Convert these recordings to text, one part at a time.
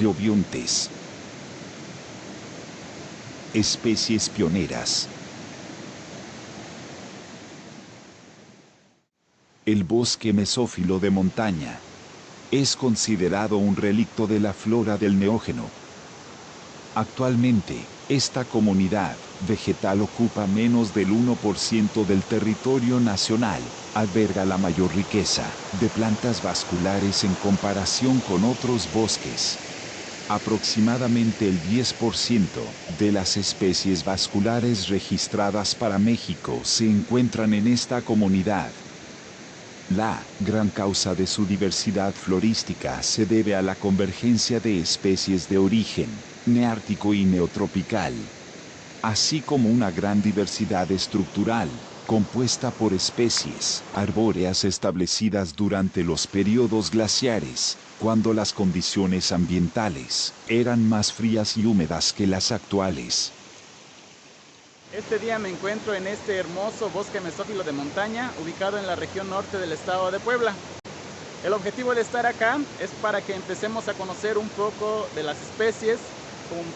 Briobiontes. Especies pioneras. El bosque mesófilo de montaña es considerado un relicto de la flora del Neógeno. Actualmente, esta comunidad vegetal ocupa menos del 1% del territorio nacional, alberga la mayor riqueza de plantas vasculares en comparación con otros bosques. Aproximadamente el 10% de las especies vasculares registradas para México se encuentran en esta comunidad. La gran causa de su diversidad florística se debe a la convergencia de especies de origen neártico y neotropical, así como una gran diversidad estructural, compuesta por especies arbóreas establecidas durante los periodos glaciares, cuando las condiciones ambientales eran más frías y húmedas que las actuales. Este día me encuentro en este hermoso bosque mesófilo de montaña, ubicado en la región norte del estado de Puebla. El objetivo de estar acá es para que empecemos a conocer un poco de las especies,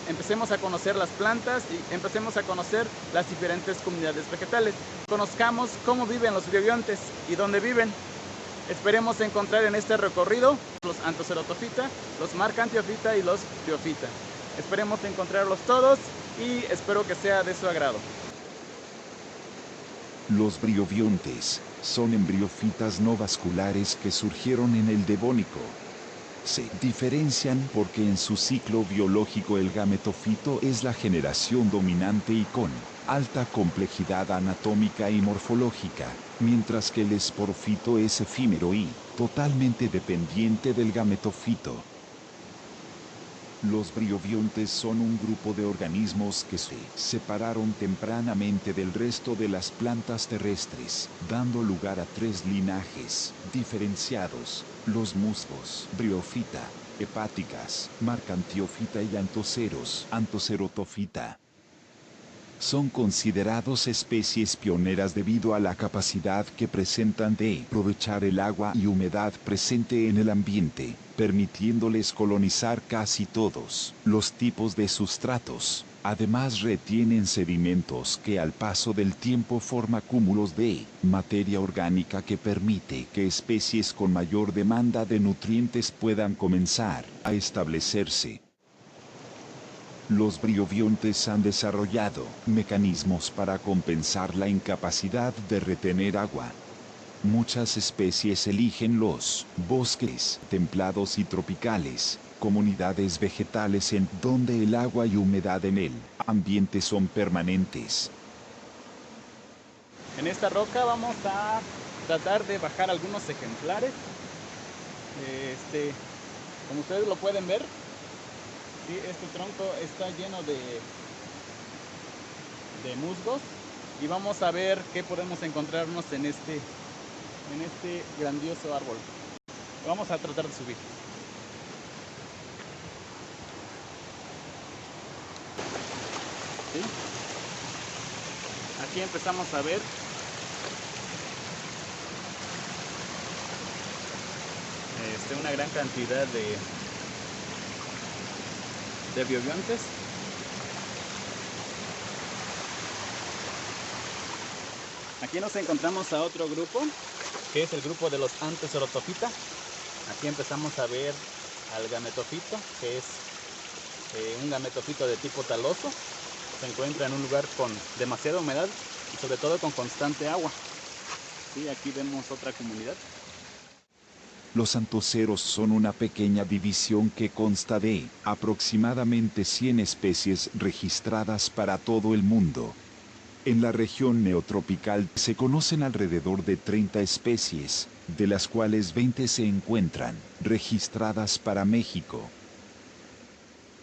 empecemos a conocer las plantas y empecemos a conocer las diferentes comunidades vegetales. Conozcamos cómo viven los briobiontes y dónde viven. Esperemos encontrar en este recorrido los Anthocerotophyta, los Marchantiophyta y los Bryophyta. Esperemos encontrarlos todos y espero que sea de su agrado. Los briobiontes son embriofitas no vasculares que surgieron en el Devónico. Se diferencian porque en su ciclo biológico el gametofito es la generación dominante y con alta complejidad anatómica y morfológica, mientras que el esporofito es efímero y totalmente dependiente del gametofito. Los briobiontes son un grupo de organismos que se separaron tempranamente del resto de las plantas terrestres, dando lugar a tres linajes diferenciados: los musgos, Bryophyta, hepáticas, Marchantiophyta y Anthocerotophyta. Son considerados especies pioneras debido a la capacidad que presentan de aprovechar el agua y humedad presente en el ambiente, permitiéndoles colonizar casi todos los tipos de sustratos. Además retienen sedimentos que al paso del tiempo forman cúmulos de materia orgánica que permite que especies con mayor demanda de nutrientes puedan comenzar a establecerse. Los briobiontes han desarrollado mecanismos para compensar la incapacidad de retener agua. Muchas especies eligen los bosques templados y tropicales, comunidades vegetales en donde el agua y humedad en el ambiente son permanentes. En esta roca vamos a tratar de bajar algunos ejemplares. Como ustedes lo pueden ver, ¿sí? Este tronco está lleno de musgos y vamos a ver qué podemos encontrarnos en este grandioso árbol. Vamos a tratar de subir. ¿Sí? Aquí empezamos a ver una gran cantidad de briobiontes. Aquí nos encontramos a otro grupo, que es el grupo de los Anthocerotophyta. Aquí empezamos a ver al gametofito, que es un gametofito de tipo taloso. Se encuentra en un lugar con demasiada humedad y sobre todo con constante agua. Sí, aquí vemos otra comunidad. Los anthoceros son una pequeña división que consta de aproximadamente 100 especies registradas para todo el mundo. En la región neotropical se conocen alrededor de 30 especies, de las cuales 20 se encuentran registradas para México.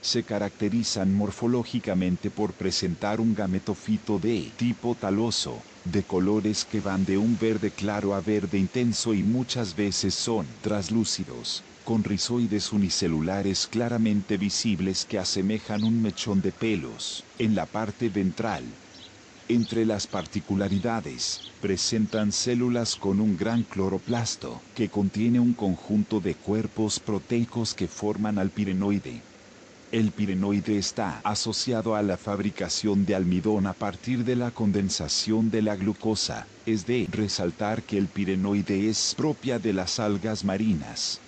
Se caracterizan morfológicamente por presentar un gametofito de tipo taloso, de colores que van de un verde claro a verde intenso y muchas veces son translúcidos, con rizoides unicelulares claramente visibles que asemejan un mechón de pelos en la parte ventral. Entre las particularidades, presentan células con un gran cloroplasto, que contiene un conjunto de cuerpos proteicos que forman al pirenoide. El pirenoide está asociado a la fabricación de almidón a partir de la condensación de la glucosa. Es de resaltar que el pirenoide es propia de las algas marinas.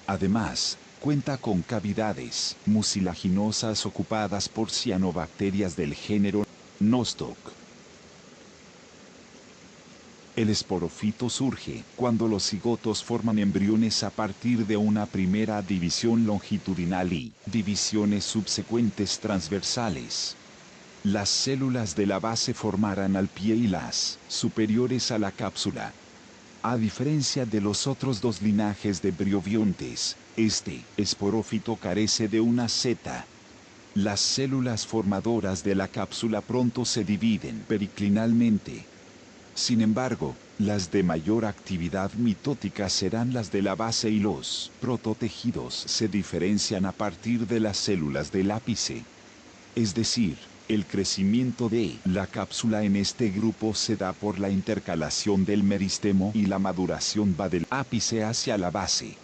Además, cuenta con cavidades mucilaginosas ocupadas por cianobacterias del género Nostoc. El esporofito surge cuando los cigotos forman embriones a partir de una primera división longitudinal y divisiones subsecuentes transversales. Las células de la base formarán al pie y las superiores a la cápsula. A diferencia de los otros dos linajes de briobiontes, este esporófito carece de una seta. Las células formadoras de la cápsula pronto se dividen periclinalmente. Sin embargo, las de mayor actividad mitótica serán las de la base y los prototejidos se diferencian a partir de las células del ápice. Es decir, el crecimiento de la cápsula en este grupo se da por la intercalación del meristemo y la maduración va del ápice hacia la base.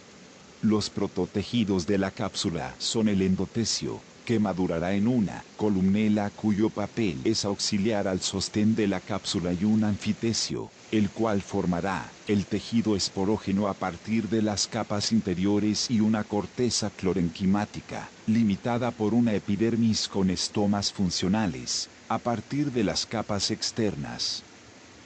Los prototejidos de la cápsula son el endotecio, que madurará en una columela cuyo papel es auxiliar al sostén de la cápsula, y un anfitecio, el cual formará el tejido esporógeno a partir de las capas interiores, y una corteza clorenquimática, limitada por una epidermis con estomas funcionales, a partir de las capas externas.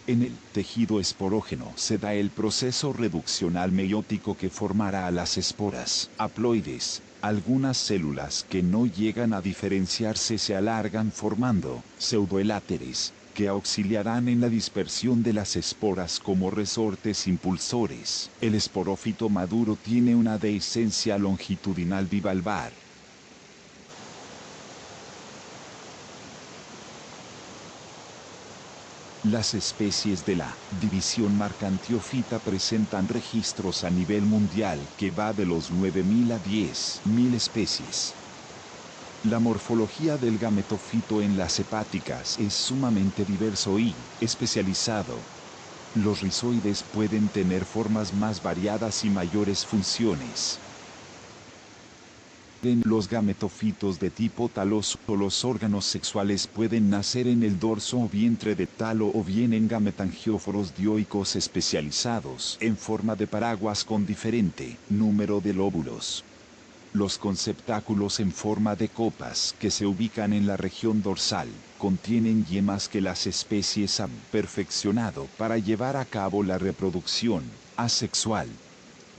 En el tejido esporógeno se da el proceso reduccional meiótico que formará a las esporas haploides. Algunas células que no llegan a diferenciarse se alargan formando pseudoeláteres, que auxiliarán en la dispersión de las esporas como resortes impulsores. El esporófito maduro tiene una dehiscencia longitudinal bivalvar. Las especies de la división marcantiófita presentan registros a nivel mundial que va de los 9.000 a 10.000 especies. La morfología del gametofito en las hepáticas es sumamente diverso y especializado. Los rizoides pueden tener formas más variadas y mayores funciones. En los gametofitos de tipo taloso, los órganos sexuales pueden nacer en el dorso o vientre de talo, o bien en gametangióforos dioicos especializados en forma de paraguas con diferente número de lóbulos. Los conceptáculos en forma de copas, que se ubican en la región dorsal, contienen yemas que las especies han perfeccionado para llevar a cabo la reproducción asexual,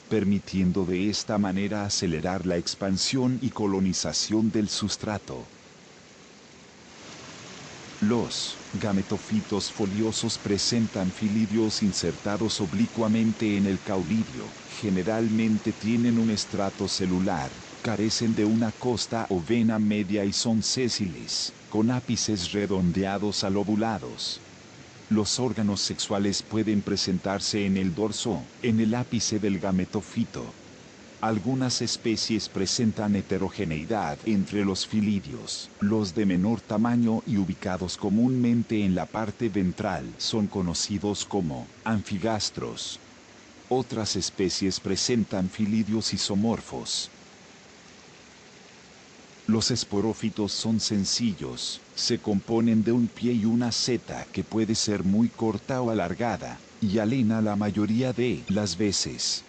permitiendo de esta manera acelerar la expansión y colonización del sustrato. Los gametofitos foliosos presentan filidios insertados oblicuamente en el caulidio, generalmente tienen un estrato celular, carecen de una costa o vena media y son sésiles, con ápices redondeados a lobulados. Los órganos sexuales pueden presentarse en el dorso, en el ápice del gametofito. Algunas especies presentan heterogeneidad entre los filidios. Los de menor tamaño y ubicados comúnmente en la parte ventral son conocidos como anfigastros. Otras especies presentan filidios isomorfos. Los esporófitos son sencillos, se componen de un pie y una seta que puede ser muy corta o alargada, y alena la mayoría de las veces.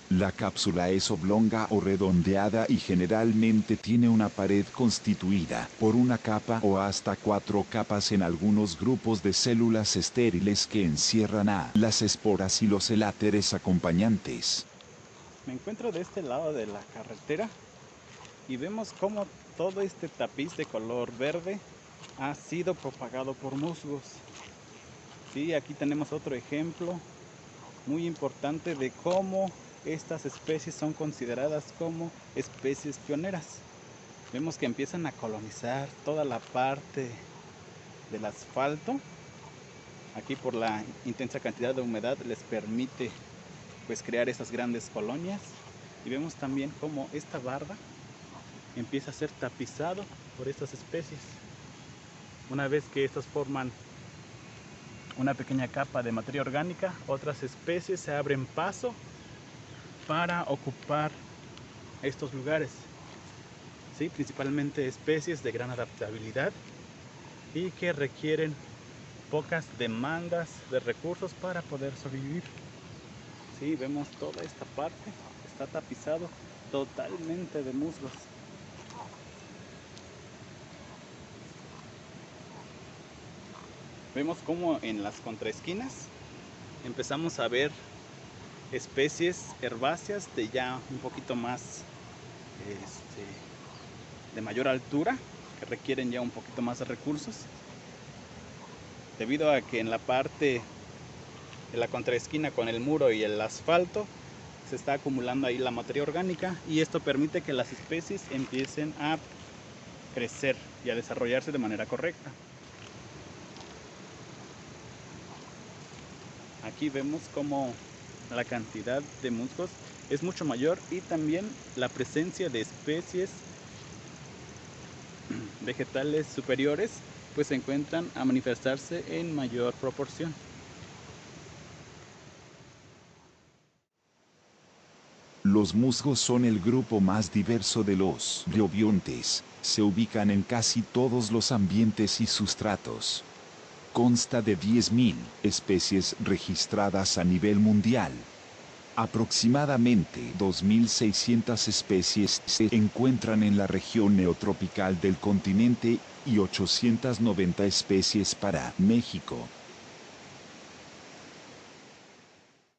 La cápsula es oblonga o redondeada y generalmente tiene una pared constituida por una capa o hasta 4 capas en algunos grupos de células estériles que encierran a las esporas y los eláteres acompañantes. Me encuentro de este lado de la carretera y vemos cómo todo este tapiz de color verde ha sido propagado por musgos. Sí, aquí tenemos otro ejemplo muy importante de cómo estas especies son consideradas como especies pioneras. Vemos que empiezan a colonizar toda la parte del asfalto. Aquí, por la intensa cantidad de humedad, les permite pues crear esas grandes colonias. Y vemos también cómo esta barda empieza a ser tapizado por estas especies. Una vez que estas forman una pequeña capa de materia orgánica, otras especies se abren paso para ocupar estos lugares. ¿sí? Principalmente especies de gran adaptabilidad y que requieren pocas demandas de recursos para poder sobrevivir. Sí, vemos toda esta parte, está tapizado totalmente de musgos. Vemos como en las contraesquinas empezamos a ver especies herbáceas de ya un poquito más de mayor altura, que requieren ya un poquito más de recursos, debido a que en la parte de la contraesquina con el muro y el asfalto se está acumulando ahí la materia orgánica, y esto permite que las especies empiecen a crecer y a desarrollarse de manera correcta. Aquí vemos como la cantidad de musgos es mucho mayor, y también la presencia de especies vegetales superiores pues se encuentran a manifestarse en mayor proporción. Los musgos son el grupo más diverso de los briobiontes. Se ubican en casi todos los ambientes y sustratos. Consta de 10.000 especies registradas a nivel mundial. Aproximadamente 2.600 especies se encuentran en la región neotropical del continente y 890 especies para México.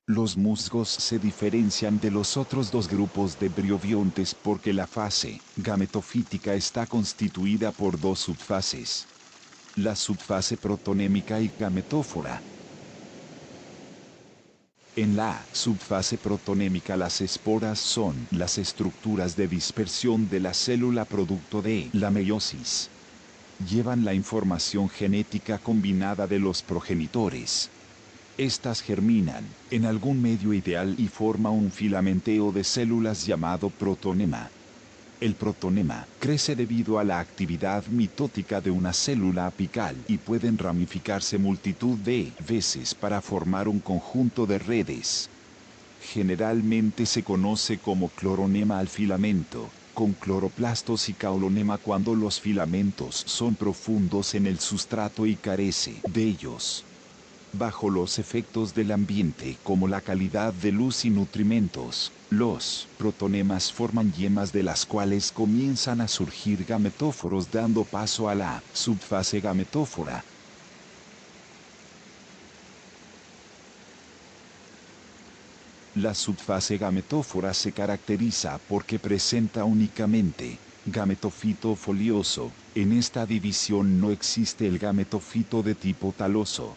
Los musgos se diferencian de los otros dos grupos de briobiontes porque la fase gametofítica está constituida por dos subfases: la subfase protonémica y gametófora. En la subfase protonémica las esporas son las estructuras de dispersión de la célula producto de la meiosis. Llevan la información genética combinada de los progenitores. Estas germinan en algún medio ideal y forma un filamenteo de células llamado protonema. El protonema crece debido a la actividad mitótica de una célula apical y pueden ramificarse multitud de veces para formar un conjunto de redes. Generalmente se conoce como cloronema al filamento, con cloroplastos y caulonema cuando los filamentos son profundos en el sustrato y carece de ellos. Bajo los efectos del ambiente como la calidad de luz y nutrimentos, los protonemas forman yemas de las cuales comienzan a surgir gametóforos dando paso a la subfase gametófora. La subfase gametófora se caracteriza porque presenta únicamente gametofito folioso. En esta división no existe el gametofito de tipo taloso.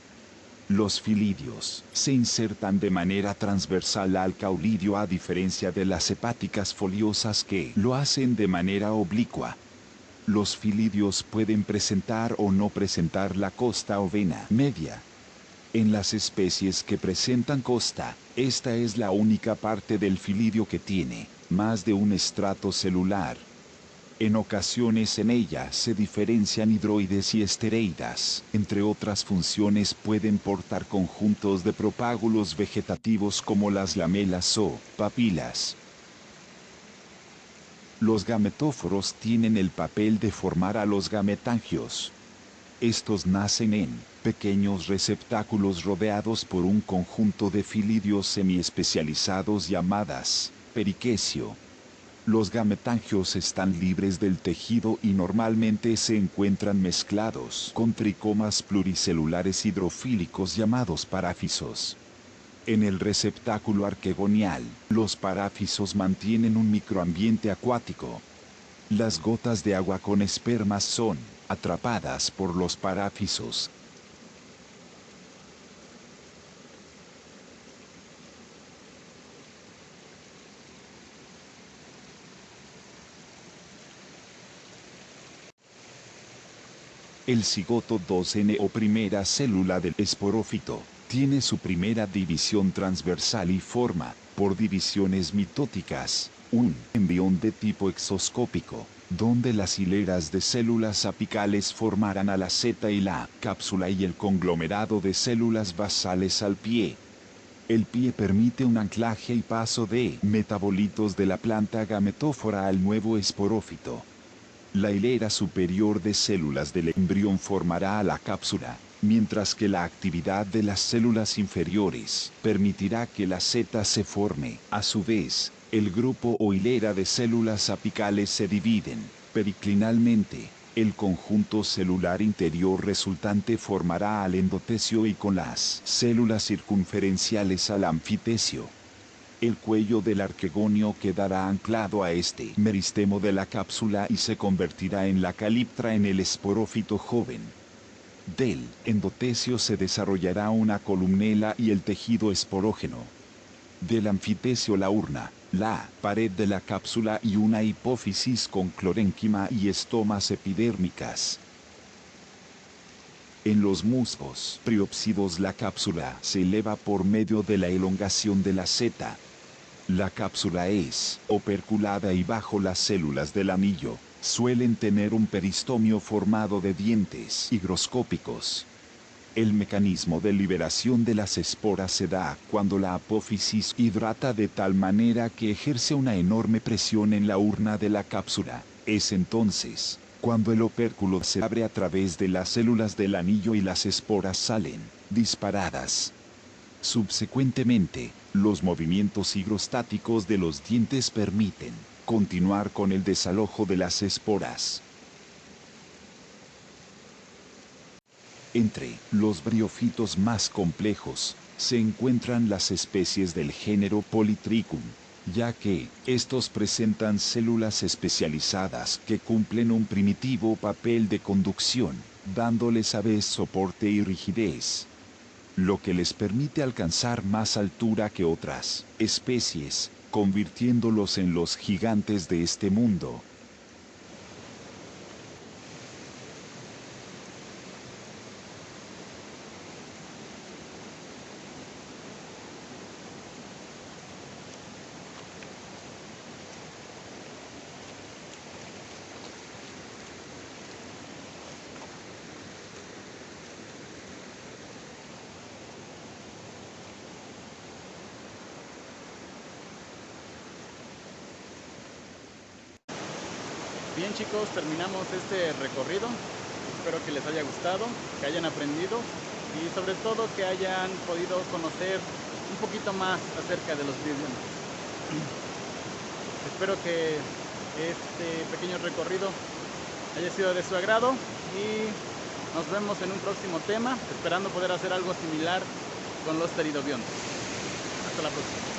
Los filidios se insertan de manera transversal al caulidio a diferencia de las hepáticas foliosas que lo hacen de manera oblicua. Los filidios pueden presentar o no presentar la costa o vena media. En las especies que presentan costa, esta es la única parte del filidio que tiene más de un estrato celular. En ocasiones en ella se diferencian hidroides y estereidas. Entre otras funciones pueden portar conjuntos de propágulos vegetativos como las lamelas o papilas. Los gametóforos tienen el papel de formar a los gametangios. Estos nacen en pequeños receptáculos rodeados por un conjunto de filidios semiespecializados llamadas periquecio. Los gametangios están libres del tejido y normalmente se encuentran mezclados con tricomas pluricelulares hidrofílicos llamados paráfisos. En el receptáculo arquegonial, los paráfisos mantienen un microambiente acuático. Las gotas de agua con espermas son atrapadas por los paráfisos. El cigoto 2N o primera célula del esporófito tiene su primera división transversal y forma, por divisiones mitóticas, un embrión de tipo exoscópico, donde las hileras de células apicales formarán a la seta y la cápsula y el conglomerado de células basales al pie. El pie permite un anclaje y paso de metabolitos de la planta gametófora al nuevo esporófito. La hilera superior de células del embrión formará a la cápsula, mientras que la actividad de las células inferiores permitirá que la seta se forme. A su vez, el grupo o hilera de células apicales se dividen periclinalmente. El conjunto celular interior resultante formará al endotecio y con las células circunferenciales al anfitecio. El cuello del arquegonio quedará anclado a este meristemo de la cápsula y se convertirá en la caliptra en el esporófito joven. Del endotecio se desarrollará una columela y el tejido esporógeno. Del anfitecio la urna, la pared de la cápsula y una hipófisis con clorénquima y estomas epidérmicas. En los musgos priópsidos la cápsula se eleva por medio de la elongación de la seta. La cápsula es operculada y bajo las células del anillo suelen tener un peristomio formado de dientes higroscópicos. El mecanismo de liberación de las esporas se da cuando la apófisis hidrata de tal manera que ejerce una enorme presión en la urna de la cápsula. Es entonces cuando el opérculo se abre a través de las células del anillo y las esporas salen disparadas. Subsecuentemente, los movimientos higrostáticos de los dientes permiten continuar con el desalojo de las esporas. Entre los briófitos más complejos, se encuentran las especies del género Polytrichum, ya que estos presentan células especializadas que cumplen un primitivo papel de conducción, dándoles a vez soporte y rigidez, lo que les permite alcanzar más altura que otras especies, convirtiéndolos en los gigantes de este mundo. Bien chicos, terminamos este recorrido. Espero que les haya gustado, que hayan aprendido y sobre todo que hayan podido conocer un poquito más acerca de los bioidiomas. Espero que este pequeño recorrido haya sido de su agrado y nos vemos en un próximo tema, esperando poder hacer algo similar con los pteridobiontes. Hasta la próxima.